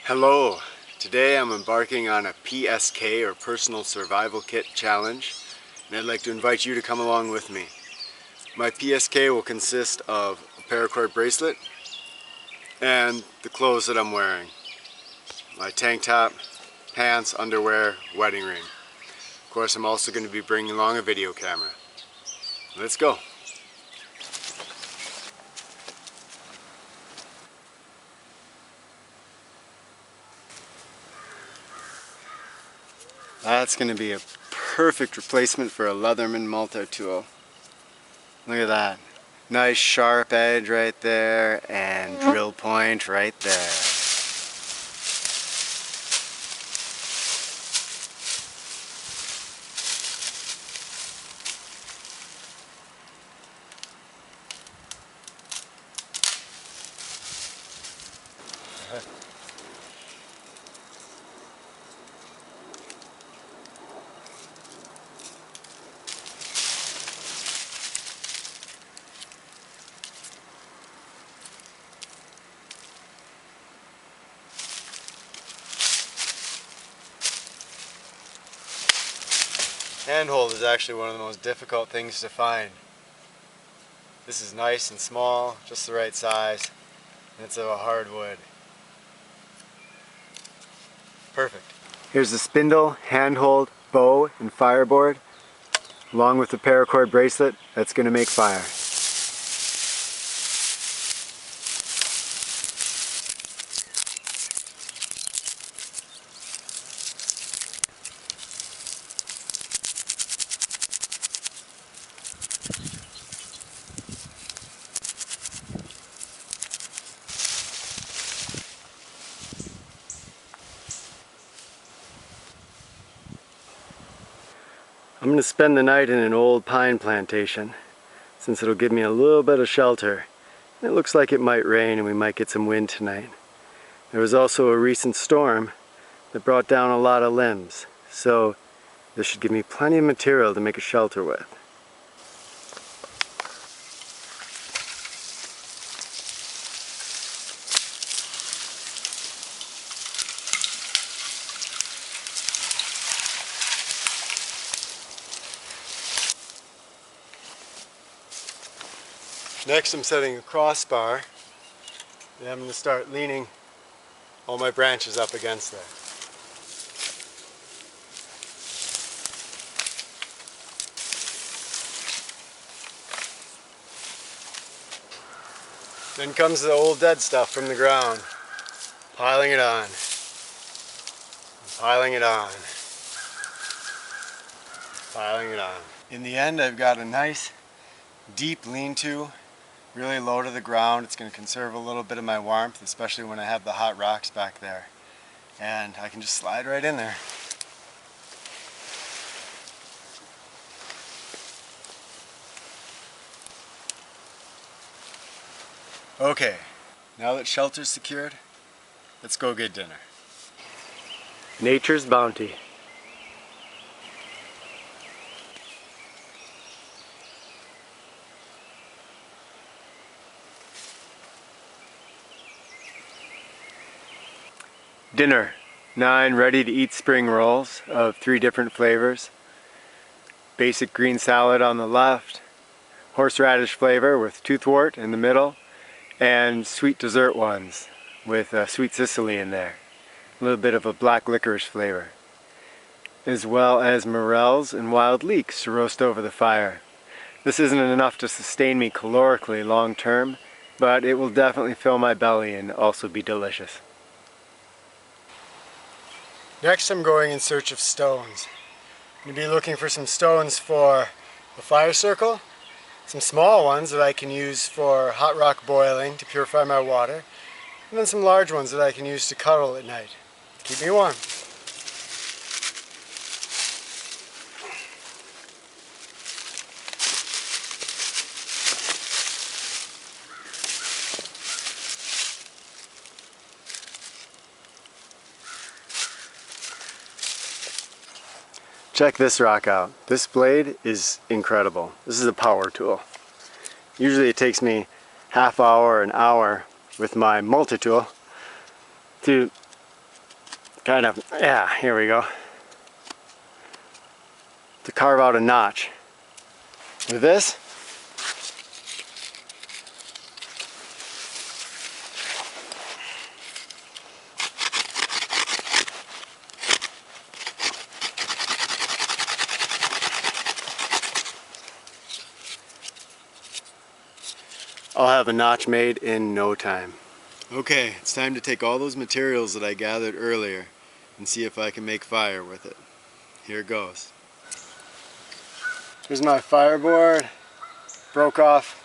Hello! Today I'm embarking on a PSK or Personal Survival Kit challenge, and I'd like to invite you to come along with me. My PSK will consist of a paracord bracelet and the clothes that I'm wearing. My tank top, pants, underwear, wedding ring. Of course, I'm also going to be bringing along a video camera. Let's go! That's going to be a perfect replacement for a Leatherman multi-tool. Look at that. Nice sharp edge right there and drill point right there. Handhold is actually one of the most difficult things to find. This is nice and small, just the right size, and it's of a hard wood. Perfect. Here's the spindle, handhold, bow, and fireboard, along with the paracord bracelet that's going to make fire. I'm going to spend the night in an old pine plantation, since it'll give me a little bit of shelter. It looks like it might rain and we might get some wind tonight. There was also a recent storm that brought down a lot of limbs, so this should give me plenty of material to make a shelter with. Next I'm setting a crossbar, and I'm going to start leaning all my branches up against there. Then comes the old dead stuff from the ground, piling it on, piling it on, piling it on. In the end, I've got a nice deep lean-to, really low to the ground. It's going to conserve a little bit of my warmth, especially when I have the hot rocks back there. And I can just slide right in there. Okay, now that shelter's secured, let's go get dinner. Nature's bounty. Dinner. 9 ready-to-eat spring rolls of 3 different flavors. Basic green salad on the left, horseradish flavor with toothwort in the middle, and sweet dessert ones with sweet Sicily in there. A little bit of a black licorice flavor. As well as morels and wild leeks to roast over the fire. This isn't enough to sustain me calorically long term, but it will definitely fill my belly and also be delicious. Next I'm going in search of stones. I'm going to be looking for some stones for the fire circle, some small ones that I can use for hot rock boiling to purify my water, and then some large ones that I can use to cuddle at night. Keep me warm. Check this rock out. This blade is incredible. This is a power tool. Usually it takes me half hour, an hour with my multi-tool to kind of, yeah, here we go, to carve out a notch. With this, I'll have a notch made in no time. Okay, it's time to take all those materials that I gathered earlier and see if I can make fire with it. Here goes. Here's my fireboard. Broke off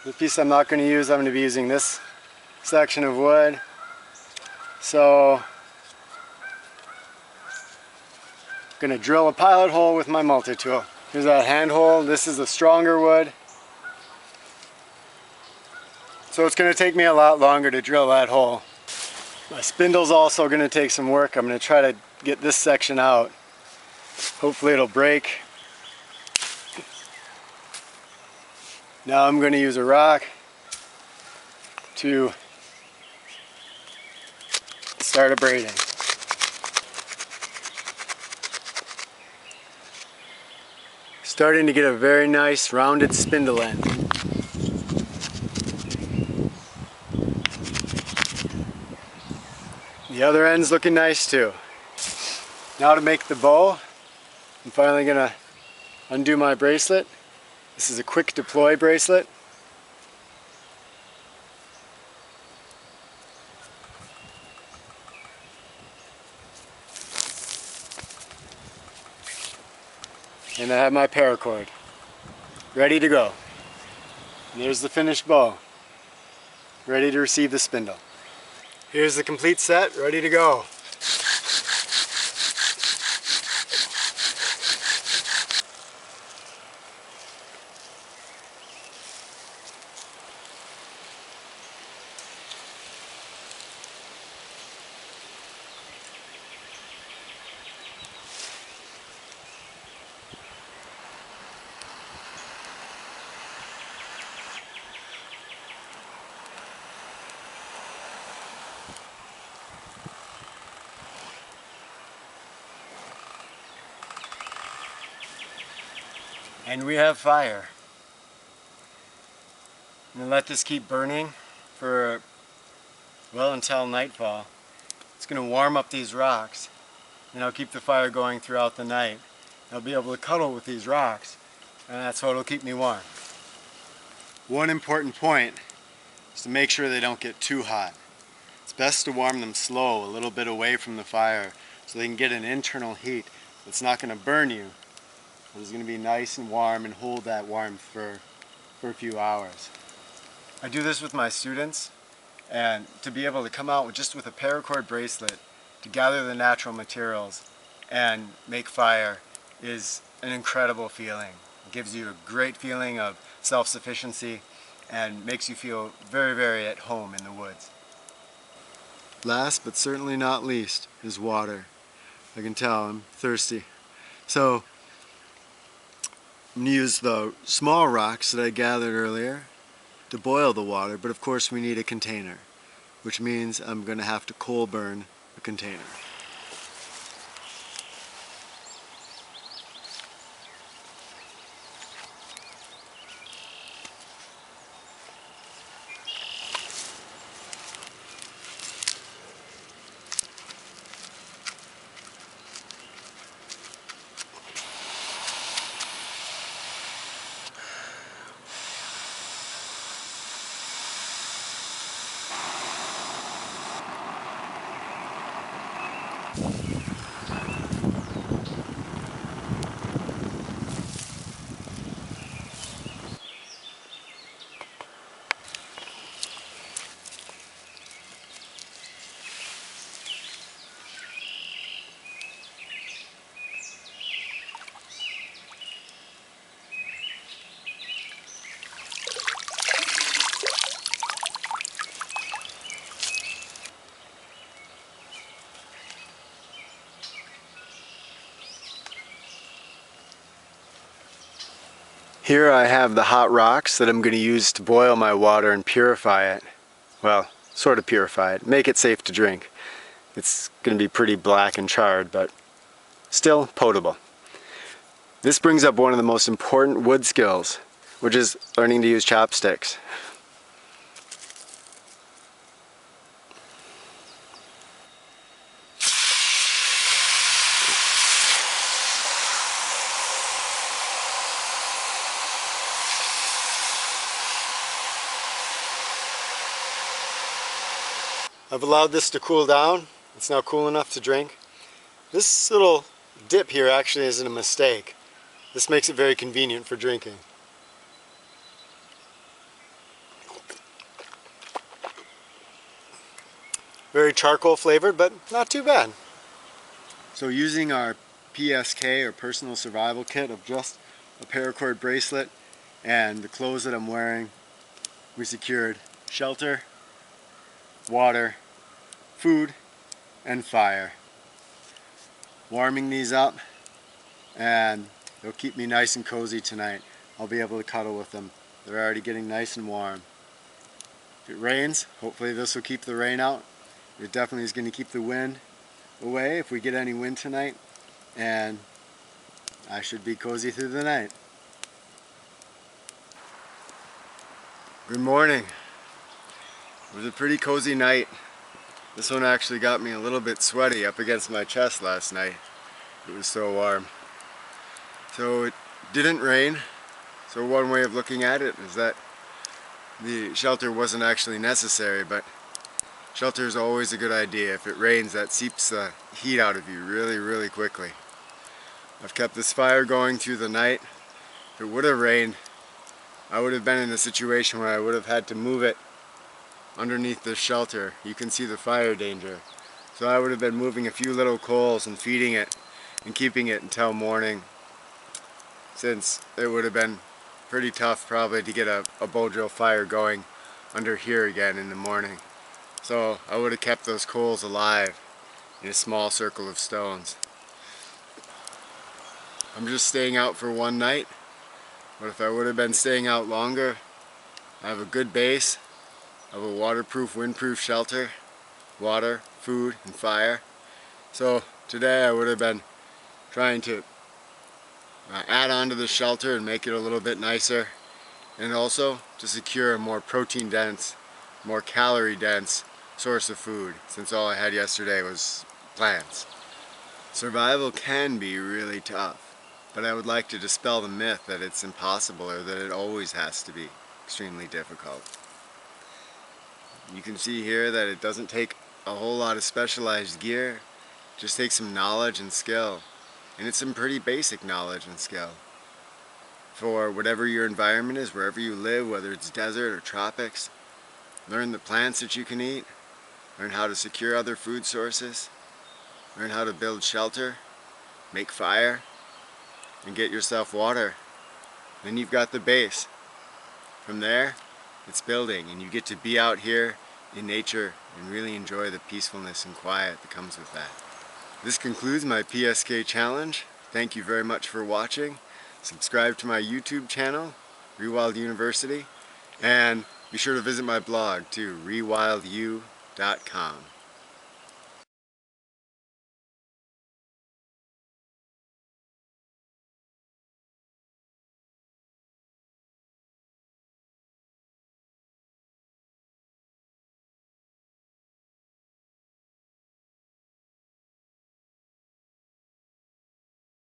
the piece I'm not going to use. I'm going to be using this section of wood. So I'm going to drill a pilot hole with my multi-tool. Here's that hand hole. This is a stronger wood. So it's going to take me a lot longer to drill that hole. My spindle's also going to take some work. I'm going to try to get this section out. Hopefully it'll break. Now I'm going to use a rock to start abrading. Starting to get a very nice rounded spindle end. The other end's looking nice too. Now to make the bow, I'm finally going to undo my bracelet. This is a quick deploy bracelet. And I have my paracord ready to go. And there's the finished bow, ready to receive the spindle. Here's the complete set, ready to go. And we have fire. I'm going to let this keep burning for, well, until nightfall. It's going to warm up these rocks, and I'll keep the fire going throughout the night. I'll be able to cuddle with these rocks, and that's what will keep me warm. One important point is to make sure they don't get too hot. It's best to warm them slow, a little bit away from the fire, so they can get an internal heat that's not going to burn you. It's going to be nice and warm and hold that warmth for a few hours. I do this with my students, and to be able to come out with just with a paracord bracelet to gather the natural materials and make fire is an incredible feeling. It gives you a great feeling of self-sufficiency and makes you feel very, very at home in the woods. Last but certainly not least is water. I can tell I'm thirsty. So I'm going to use the small rocks that I gathered earlier to boil the water, but of course we need a container, which means I'm going to have to coal burn a container. Here I have the hot rocks that I'm going to use to boil my water and purify it. Well, sort of purify it, make it safe to drink. it's going to be pretty black and charred, but still potable. This brings up one of the most important wood skills, which is learning to use chopsticks. I've allowed this to cool down. It's now cool enough to drink. This little dip here actually isn't a mistake. This makes it very convenient for drinking. Very charcoal flavored, but not too bad. So using our PSK or Personal Survival Kit of just a paracord bracelet and the clothes that I'm wearing, we secured shelter, water, food, and fire. Warming these up, and they'll keep me nice and cozy tonight. I'll be able to cuddle with them. They're already getting nice and warm. If it rains, hopefully this will keep the rain out. It definitely is going to keep the wind away if we get any wind tonight, and I should be cozy through the night. Good morning. It was a pretty cozy night. This one actually got me a little bit sweaty up against my chest last night. It was so warm. So it didn't rain. So one way of looking at it is that the shelter wasn't actually necessary, but shelter is always a good idea. If it rains, that seeps the heat out of you really, really quickly. I've kept this fire going through the night. If it would have rained, I would have been in a situation where I would have had to move it underneath this shelter. You can see the fire danger. So I would have been moving a few little coals and feeding it and keeping it until morning, since it would have been pretty tough probably to get a bow drill fire going under here again in the morning. So I would have kept those coals alive in a small circle of stones. I'm just staying out for one night, but if I would have been staying out longer, I have a good base of a waterproof, windproof shelter, water, food, and fire. So today I would have been trying to add on to the shelter and make it a little bit nicer, and also to secure a more protein dense, more calorie dense source of food, since all I had yesterday was plants. Survival can be really tough, but I would like to dispel the myth that it's impossible or that it always has to be extremely difficult. You can see here that it doesn't take a whole lot of specialized gear, it just takes some knowledge and skill. And it's some pretty basic knowledge and skill for whatever your environment is, wherever you live, whether it's desert or tropics. Learn the plants that you can eat, learn how to secure other food sources, learn how to build shelter, make fire, and get yourself water. Then you've got the base. From there, it's building, and you get to be out here in nature and really enjoy the peacefulness and quiet that comes with that. This concludes my PSK challenge. Thank you very much for watching. Subscribe to my YouTube channel, ReWild University, and be sure to visit my blog too, rewildu.com.